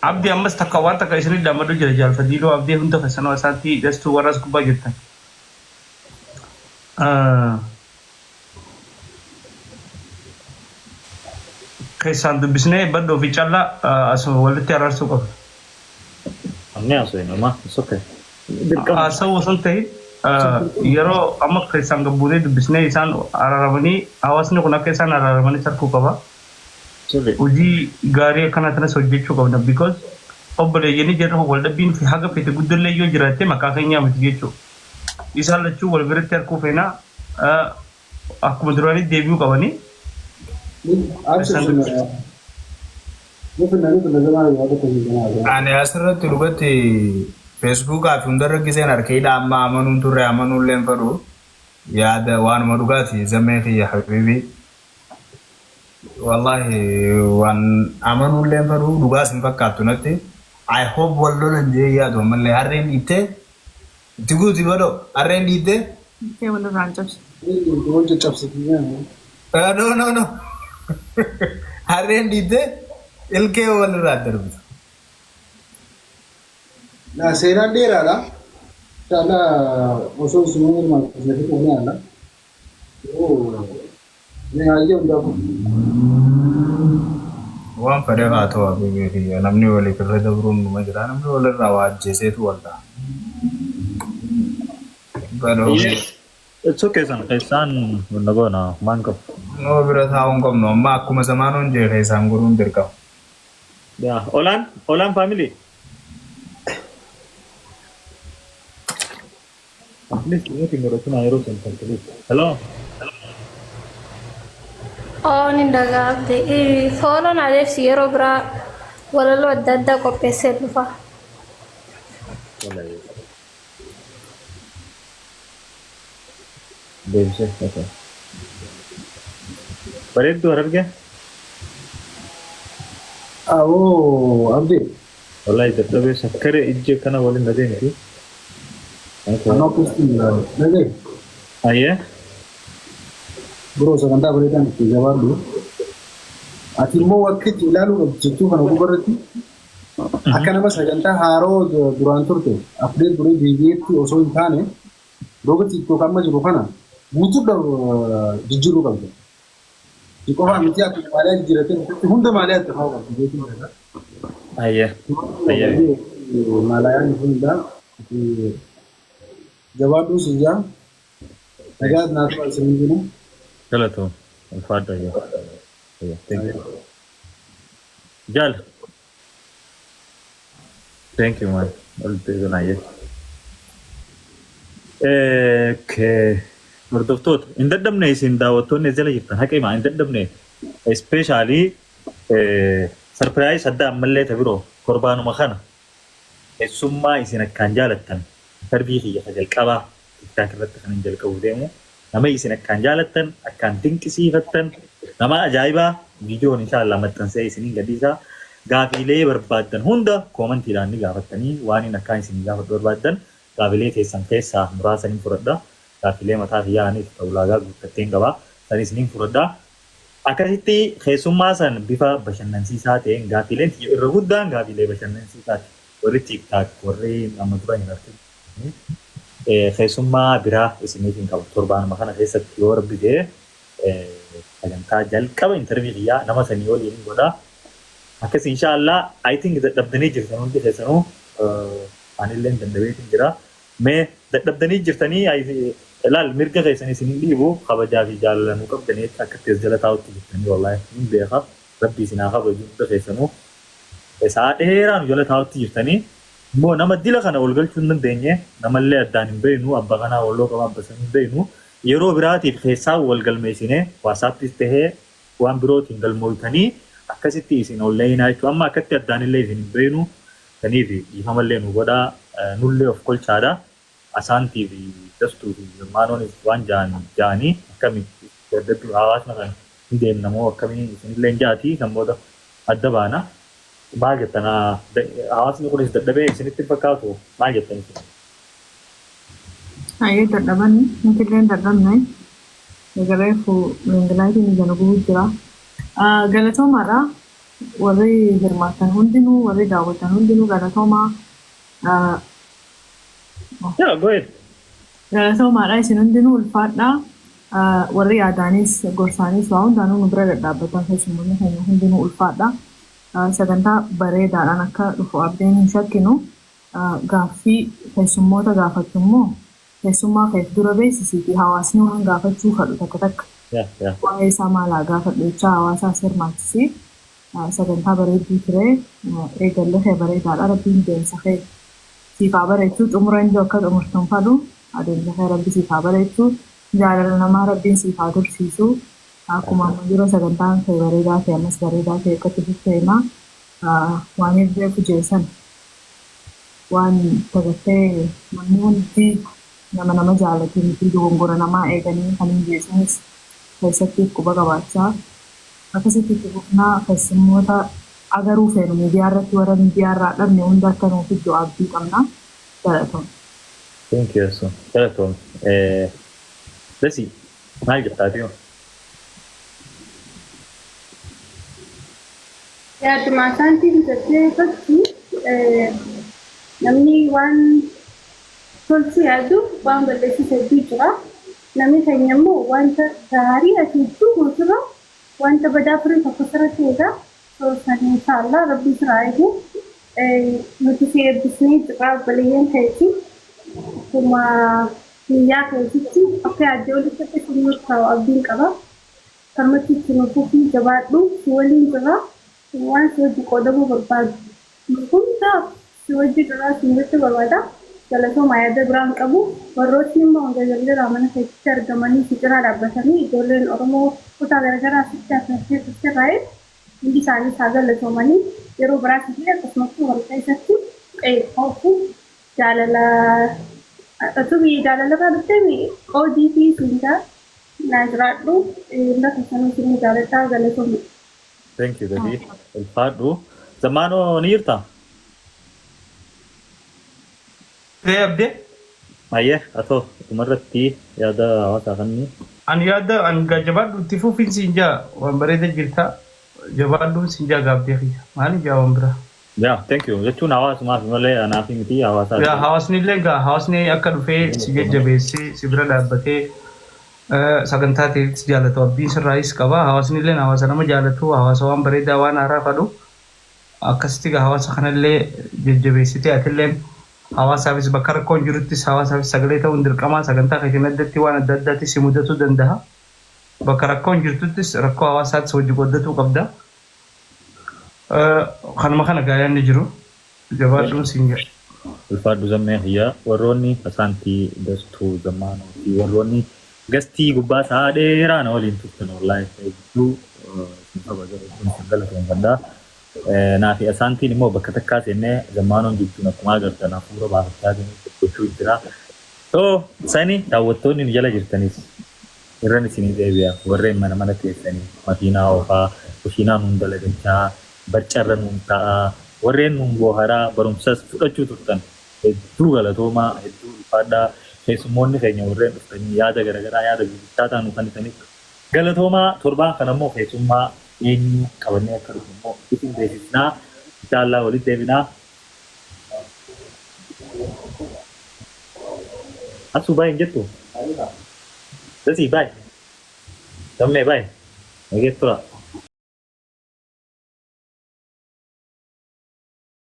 عبدي أمس تكوانتك إسرائيل دام رجع رجال فديلو عبدي هندا في السنة وسانتي دستو وراس كوبا جدا كيسان دبسنة بدو في شلا أسمع ولدي أرسل كوب أمني أسوي ما سكر أسمع وصلتي يرو أما كيسان قبودي دبسنة إنسان أرارمني أواسني كنا كيسان أرارمني سركو كبا وجي غاري كنا تنا سوجي شو كبنا because obboleeyyan يعني جرّه والده بين في حاجة في تقدر لي يو جرّاتي ما كاخيني أمت جيتشو إسحاق لتشو والبرد تركو فينا أكو مدراني ديبيو كواني أنا أسرع تلقتي فيسبوك أفندر كيسين أركيدا أما أمانون ترى أمانون لين فرو يا ده وان مدوقاتي زميلي يا حبيبي والله وان أمانون لين فرو دوقاس نفكاتو نتي I hope والله لنجي يا دوم اللي هرين إيته تقول تبادو هرين إيته كي ولا رانجبس no هرين إيته الكي ولا رادر لا سيران ديرا لا تانا وصول سمون ما نفيت هنا لا نهاية عندكم وان فريقا تو أبي نمني ولي كرر دبرون مجرا نمني ولا رواج جيسه تو ولا بلو It's okay san kaisan nagona manko. no bira taun kom no ma kuma zamanon je kai sangurun dirka Yeah, Olan family. Please let me know to Nairo Central. Hello. nindaga abdi folon alef siyero bra wala lo dadda ko pesel fa Devse okay. Pared tu harap kya? أو أبدي والله إذا تبي سكر إجى كنا ولا ندين كي. أنا كوستي لا أيه. برو سكندا بريدان في جوار دو أتيمو وقت تلالو جتو كنا كبرتي أكنا بس سكندا هارو دوران تورتو أبدي بري ديجيتي أصول ثاني روبتي تو كم جرو كنا بوتو ده جيجرو كنا جيكو هم متى أكيد مالك جرتين هم ده مالك تفاوض جيتي مالك أيه. أيه. مالك هم ده جوار دو سجى أجاد ناسو سمينه चलो तो अल्फाट है thank you जल thank you man قلت نايت مردفتوت إن دمنا يسين دعوتون نزل جبتنا هكذا ما إن دمنا especially surprise هذا عمله تبرو قربان مخانا السما يسين كان جالتن تربيه يخجل كبا تذكرت خلينا نجل كوديمو nama isin akkan jaalattan akkan dinqisiifattan nama ajaa'iba viidiyoon inshallah maxxansee isiniin gadiisa gaafiilee barbaaddan hunda koomantiidhaan ni gaafattanii waan hin akkaan isin gaafadhu barbaaddan gaafiilee keessan keessaa muraasaniin fudhadha gaafiilee mataa fi yaa'aniif ta'ulaagaa guuttatteen qaba san isiniin fudhadha akkasitti keessummaa san bifa bashannansiisaa ta'een gaafiileen irra guddaan gaafiilee bashannansiisaati warri tiiktaak warri amma dura hin argine keessummaa biraa isiniitiin qabu torbaan makana keessatti yoo rabbi ta'e sagantaa jalqaba intarvii xiyyaa nama sanii waliin godha akkas inshallah I think dadhabdanii jirtan hundi keessanuu anillee dandabeetiin jira mee dadhabdanii jirtanii ilaal mirga keessanii isinii dhiibu kabajaa fi jaalalanii qabdanii akkatti as jala taa'utti jirtanii wallahi hin beeka rabbi isinaa kabaju hunda keessanuu isaa dheeraan jala taa'utti jirtanii Mo nama dila kana walgal chundan denye nama le adan beenu abba kana wallo ka abbasan beenu yero birati khesa walgal meesine whatsapp istehe wan biro tingal moytani akkasitti isin online aytu amma akkatti adan le isin beenu tanifi ihamalle nu goda nulle of kolchada asan tv just to manon is wan jani kami daddu hawas na kan indem namo kami isin le jati samboda adabana Bagetana hawas ni kulis daddabe isinitti fakkaatu maal jettani Aye daddaban mungkin daddabne egalee fu mingilaatiin jana guu jira galatoomaadha warri hirmaatan hundinuu warri daawwatan hundinuu galatoomaa Yeah, go ahead. galatoomaadha isin hundinuu ulfaadhaa warri yaadaanis gorsaanis waa hundaanuu nu bira dhadhaabbatan keessummoonni keenya hundinuu ulfaadhaa sagantaa bareedaadhaan akka dhufu abdiin hin shakkinu gaaffii keessummoota gaafattu immoo keessummaa keef dura beeksisiitii hawaasni waan gaafachuu fadhu takka takka waa'ee isaa maalaa gaafadhu jechaa hawaasaas hirmaachisee sagantaa bareedduu ture eegallee kee bareedaadha rabbiin deemsa kee siifaa bareechuu xumura inni akka xumurtan fadhu adeemsa kee rabbi siifaa bareechuu jaalala namaa rabbiin siifaa tursiisuu akkuma amma dura sagantaan kee bareedaa kee ammas bareedaa kee akkatti fufteema waan eebbee fujeessan waan tagatee namni hundi nama jaalatu miti dogongora namaa eeganii kan hin jeessanis keessatti quba qabaachaa akkasitti itti fufnaa keessummoota agaruu feenu miidiyaa irratti warra miidiyaa irraa dhabne hunda akka nuuf iddoo abdii qabna galatoom. Thank you so galatoom. Dasi maal jettaatiyo? Yaaduma isaaniitiin jettee irratti namni waan tolchuu yaadu waan balleessisu hedduu jira. Namni keenya immoo wanta gaarii ati hedduu gootura wanta badaa furii tokko sirratti eegaa soosanii inshaallah rabbii siraa eegu nuti si eebbisnee jirraa baliyyeen ta'etti akkuma biyyaa keessatti akka yaaddee walitti akka sinuuf ta'u abdiin qaba. Karmatti itti nufuuf jabaadhu si waliin jirra waan si hojii qoodamuu barbaadu. Hundaaf si hojii jirraa si nutti barbaada. Galatoomaa yaada biraan qabu warrootni immoo hanga jallee mana keessatti argamanii si ciraa dhaabbatanii ijoolleen Oromoo kutaa garaagaraa asitti asirratti irraa'e hundi isaanii isaa galatoomanii yeroo biraatti fi akkasumas warra keessatti qe'ee jaalala atu biyya jaalalirraa dhuftee qoodii fi siindaa naa jiraadhu lafa sanuu sinii jaallataa galatoomi. Thank you, Daddy. Ulfaadhu. Zamaanoo ni jirtaa? Abdee? Mayyee, atoo dhumarratti yaada hawaasaa kanni. Ani yaada jabaadhu itti fufiinsi hin jaa waan bareeda jirta jabaadhuun si hin jaa gaaftee kiyya maali jaa waan biraa. Yeah, thank you. Jechuun hawaasumaaf malee anaaf miti hawaasaa. Yeah, hawaasni illee hawaasni akka dhufee si jajjabeessee si bira dhaabbatee sagantaa ta'etti jaalatu abdiin sirraayis qaba. Hawaasni illee hawaasa nama jaalatu hawaasa waan bareedaa waan haaraa fadhu akkasitti hawaasa kanallee jajjabeessitee atillee hawaasaafis bakka rakkoon jiruttis hawaasaafis sagalee ta'uun dirqamaa sagantaa keessatti addatti waan adda addaatti si mudatuu danda'a. Bakka rakkoon jirtuttis rakkoo hawaasaattis hojii goddatuu qabda. Kanuma kana gaayaan ni jiru. Jabaadhuun siin jedha. Ulfaadhu zammee hiyyaa warroonni asaantii gastuu zamaanoo fi warroonni gastii gubbaa isaa dheeraa na waliin turtan wallaahi hedduu galatoomfadhaa. Naafi asaantiin immoo bakka takkaa seennee zamaanoon jirtuun akkuma agartan hafuura baafachaa gochuu jira. So sani daawwattoonni nu jala jirtanis irran isinii deebi'a warreen mana teessanii makiinaa oofaa kushiinaa nuun dalagachaa barcarra nuun taa'aa warreen nuun booharaa barumsas fudhachuu turtan hedduu galatoomaa hedduu ulfaadhaa keessummoonni keenya warreen dhuftanii yaada garaagaraa yaada gurguddaa ta'an kan dhufaniif galatoomaa torbaan kana immoo keessummaa eenyu qabannee akka dhufu immoo isin beeksisnaa inshaallah walitti deebinaa. Asuu baay'een jettu. Dasii baay'ee. Dammee baay'ee. Eegeet tura.